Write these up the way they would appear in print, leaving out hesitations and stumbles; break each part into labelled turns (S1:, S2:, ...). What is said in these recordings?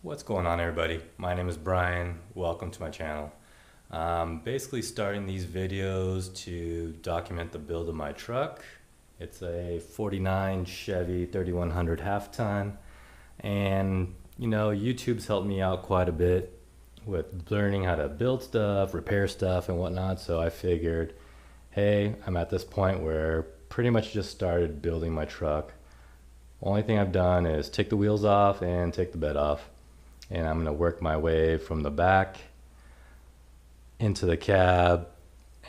S1: What's going on, everybody? My name is Brian. Welcome to my channel. Basically starting these videos to document the build of my truck. It's a 49 Chevy 3100 half ton, and YouTube's helped me out quite a bit with learning how to build stuff, repair stuff and whatnot. So I figured, hey, I'm at this point where pretty much just started building my truck. Only thing I've done is take the wheels off and take the bed off. And I'm going to work my way from the back into the cab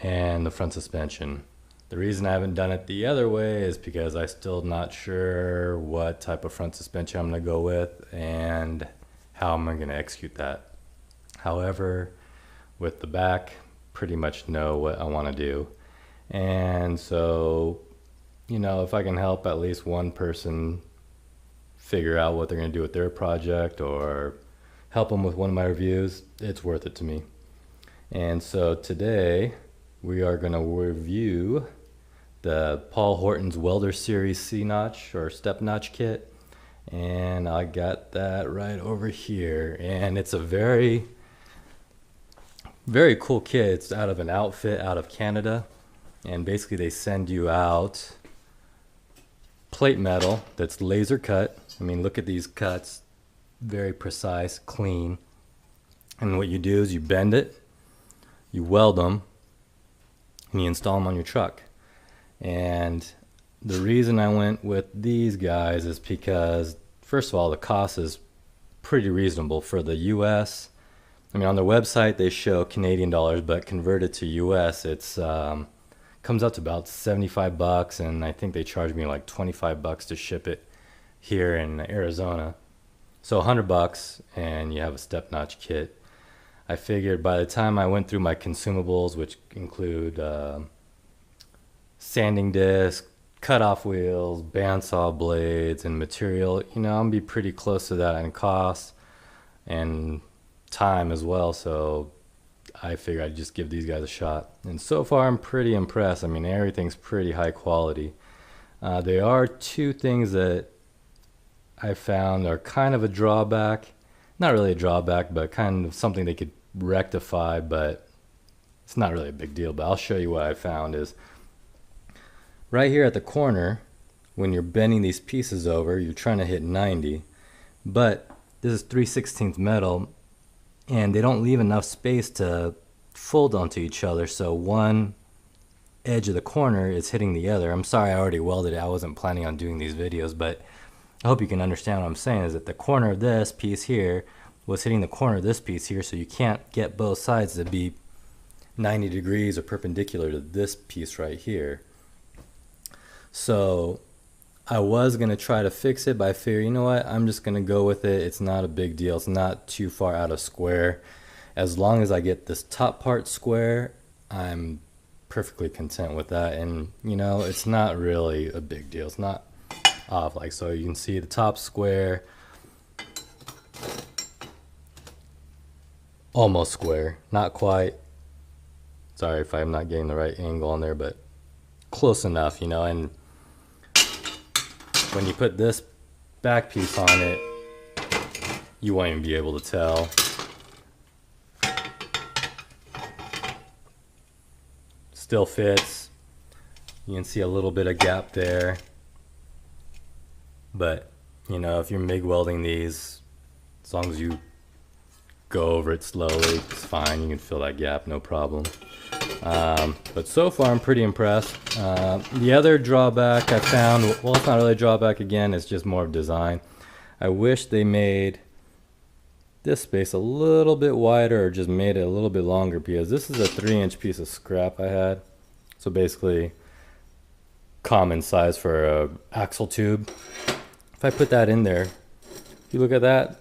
S1: and the front suspension. The reason I haven't done it the other way is because I'm still not sure what type of front suspension I'm going to go with and how I'm going to execute that. However, with the back, pretty much know what I want to do. And so, if I can help at least one person figure out what they're going to do with their project or help them with one of my reviews, it's worth it to me. And so today we are going to review the Paul Horton's Welder Series C Notch or Step Notch kit, and I got that right over here. And it's a very cool kit. It's out of an outfit out of Canada, and basically they send you out plate metal that's laser cut. I mean, look at these cuts. Very precise, clean. And what you do is you bend it, you weld them, and you install them on your truck. And the reason I went with these guys is because, first of all, the cost is pretty reasonable for the US. I mean, on their website they show Canadian dollars, but converted to US, it's comes out to about 75 bucks, and I think they charge me like 25 bucks to ship it here in Arizona. So 100 bucks and you have a step notch kit. I figured by the time I went through my consumables, which include sanding disc, cut-off wheels, bandsaw blades, and material, I'm gonna be pretty close to that in cost and time as well. So I figured I'd just give these guys a shot. And so far I'm pretty impressed. I mean, everything's pretty high quality. There are two things that I found are kind of a drawback. Not really a drawback, but kind of something they could rectify, but it's not really a big deal. But I'll show you what I found is right here at the corner, when you're bending these pieces over, you're trying to hit 90, but this is 3/16 metal and they don't leave enough space to fold onto each other, so one edge of the corner is hitting the other. I'm sorry I already welded it. I wasn't planning on doing these videos, but I hope you can understand what I'm saying is that the corner of this piece here was hitting the corner of this piece here, so you can't get both sides to be 90 degrees or perpendicular to this piece right here. So I was going to try to fix it, but I figured, you know what, I'm just going to go with it. It's not a big deal. It's not too far out of square. As long as I get this top part square, I'm perfectly content with that. And it's not really a big deal. It's not off, like, so you can see the top square, almost square, not quite. Sorry if I'm not getting the right angle on there, but close enough, and when you put this back piece on it, you won't even be able to tell. Still fits. You can see a little bit of gap there. But, if you're MIG welding these, as long as you go over it slowly, it's fine. You can fill that gap, no problem. But so far, I'm pretty impressed. The other drawback I found, well, it's not really a drawback again, it's just more of design. I wish they made this space a little bit wider or just made it a little bit longer, because this is a 3-inch piece of scrap I had. So basically, common size for a axle tube. If I put that in there, if you look at that,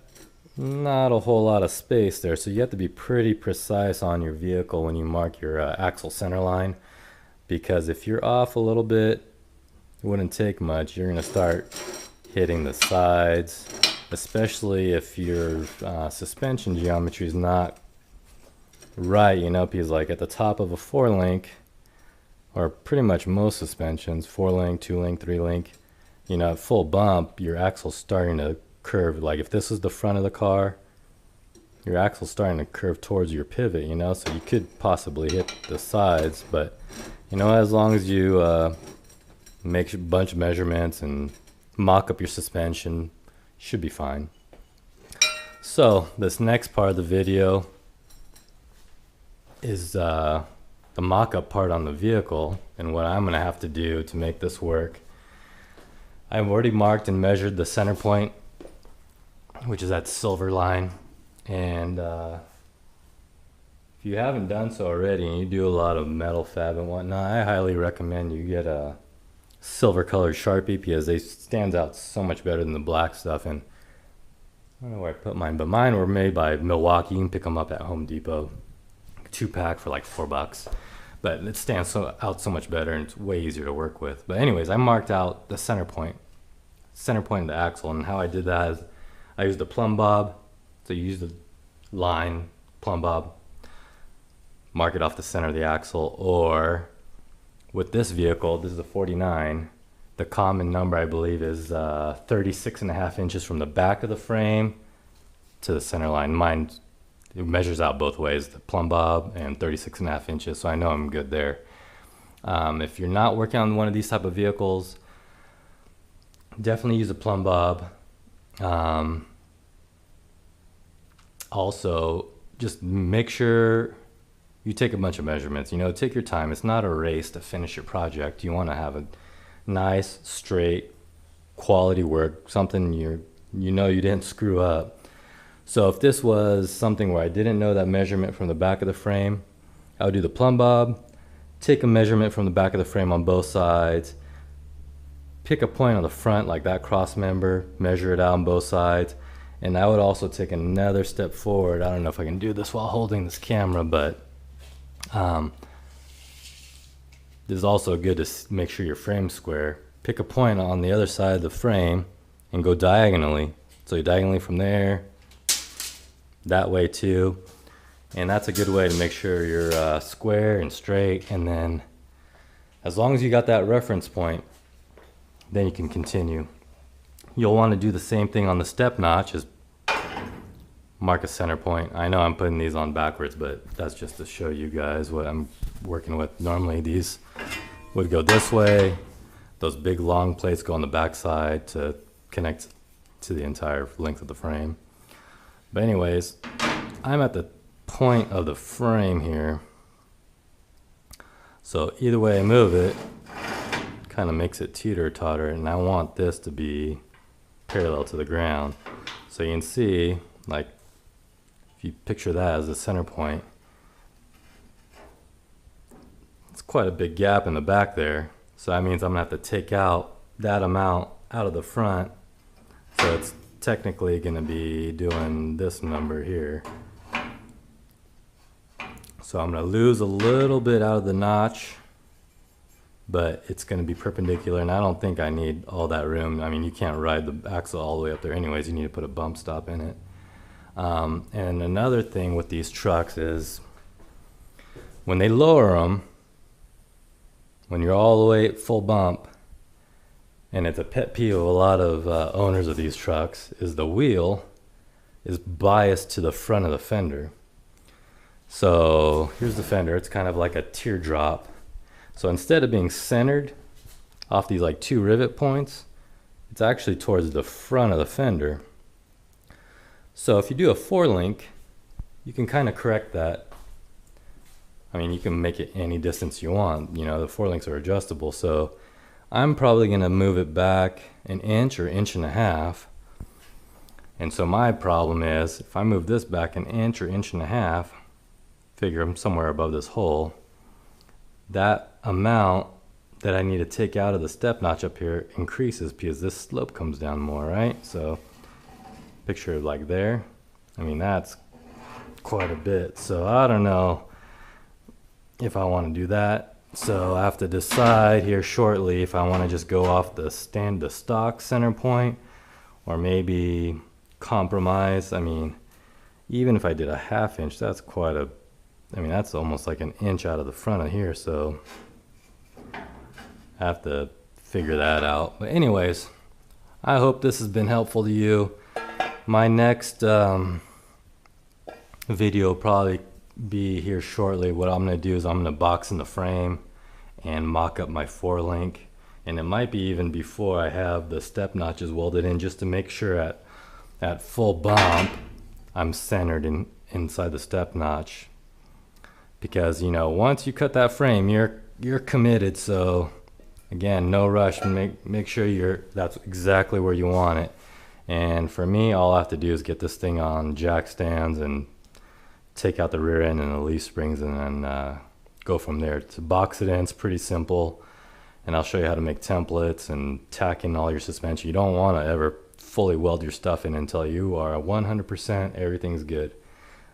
S1: not a whole lot of space there. So you have to be pretty precise on your vehicle when you mark your axle center line, because if you're off a little bit, it wouldn't take much. You're going to start hitting the sides, especially if your suspension geometry is not right, because like at the top of a 4-link, or pretty much most suspensions, 4-link, 2-link, 3-link, at full bump, your axle's starting to curve. Like if this is the front of the car, your axle's starting to curve towards your pivot, you know, so you could possibly hit the sides, but you know, as long as you make a bunch of measurements and mock up your suspension, should be fine. So this next part of the video is the mock-up part on the vehicle and what I'm gonna have to do to make this work. I've already marked and measured the center point, which is that silver line, and if you haven't done so already and you do a lot of metal fab and whatnot, I highly recommend you get a silver colored Sharpie because they stands out so much better than the black stuff. And I don't know where I put mine, but mine were made by Milwaukee. You can pick them up at Home Depot, 2-pack for like $4, but it stands out so much better and it's way easier to work with. But anyways, I marked out the center point of the axle, and how I did that is I used a plumb bob. So you use the line, plumb bob, mark it off the center of the axle, or with this vehicle, this is a 49, the common number I believe is 36.5 inches from the back of the frame to the center line. Mine, it measures out both ways, the plumb bob and 36.5 inches, so I know I'm good there. If you're not working on one of these type of vehicles, definitely use a plumb bob. Also, just make sure you take a bunch of measurements. You know, take your time. It's not a race to finish your project. You want to have a nice, straight, quality work, something you know you didn't screw up. So if this was something where I didn't know that measurement from the back of the frame, I would do the plumb bob, take a measurement from the back of the frame on both sides, pick a point on the front like that cross member, measure it out on both sides. And I would also take another step forward. I don't know if I can do this while holding this camera, but this is also good to make sure your frame's square. Pick a point on the other side of the frame and go diagonally. So you're diagonally from there, that way too. And that's a good way to make sure you're square and straight. And then as long as you got that reference point, then you can continue. You'll want to do the same thing on the step notch, is mark a center point. I know I'm putting these on backwards, but that's just to show you guys what I'm working with. Normally these would go this way. Those big long plates go on the back side to connect to the entire length of the frame. But anyways, I'm at the point of the frame here. So either way I move it, kind of makes it teeter-totter, and I want this to be parallel to the ground. So you can see, like, if you picture that as the center point, it's quite a big gap in the back there. So that means I'm gonna have to take out that amount out of the front. So it's technically gonna be doing this number here. So I'm gonna lose a little bit out of the notch, but it's going to be perpendicular, and I don't think I need all that room. I mean, you can't ride the axle all the way up there anyways. You need to put a bump stop in it. And another thing with these trucks is when they lower them, when you're all the way at full bump, and it's a pet peeve of a lot of owners of these trucks, is the wheel is biased to the front of the fender. So here's the fender. It's kind of like a teardrop. So instead of being centered off these like 2 rivet points, it's actually towards the front of the fender. So if you do a 4-link, you can kind of correct that. I mean, you can make it any distance you want. You know, the 4-links are adjustable. So I'm probably going to move it back an inch or inch and a half. And so my problem is, if I move this back an inch or inch and a half, figure I'm somewhere above this hole, that amount that I need to take out of the step notch up here increases because this slope comes down more, right? So picture it like there. I mean, that's quite a bit. So I don't know if I want to do that. So I have to decide here shortly if I want to just go off the stock center point, or maybe compromise. I mean, even if I did a 1/2 inch, that's quite a, I mean, that's almost like an inch out of the front of here. So I have to figure that out. But anyways, I hope this has been helpful to you. My next video will probably be here shortly. What I'm going to do is I'm going to box in the frame and mock up my 4-link, and it might be even before I have the step notches welded in, just to make sure at full bump I'm centered inside the step notch. Because, you know, once you cut that frame, you're committed. So again, no rush. Make sure that's exactly where you want it. And for me, all I have to do is get this thing on jack stands and take out the rear end and the leaf springs, and then go from there. To box it in, it's pretty simple. And I'll show you how to make templates and tack in all your suspension. You don't want to ever fully weld your stuff in until you are 100% everything's good.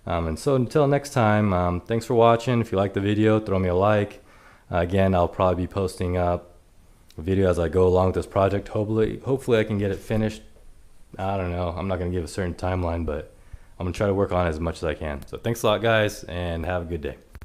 S1: And so until next time, thanks for watching. If you like the video, throw me a like. Again, I'll probably be posting up a video as I go along with this project. Hopefully I can get it finished. I don't know. I'm not going to give a certain timeline, but I'm going to try to work on it as much as I can. So thanks a lot, guys, and have a good day.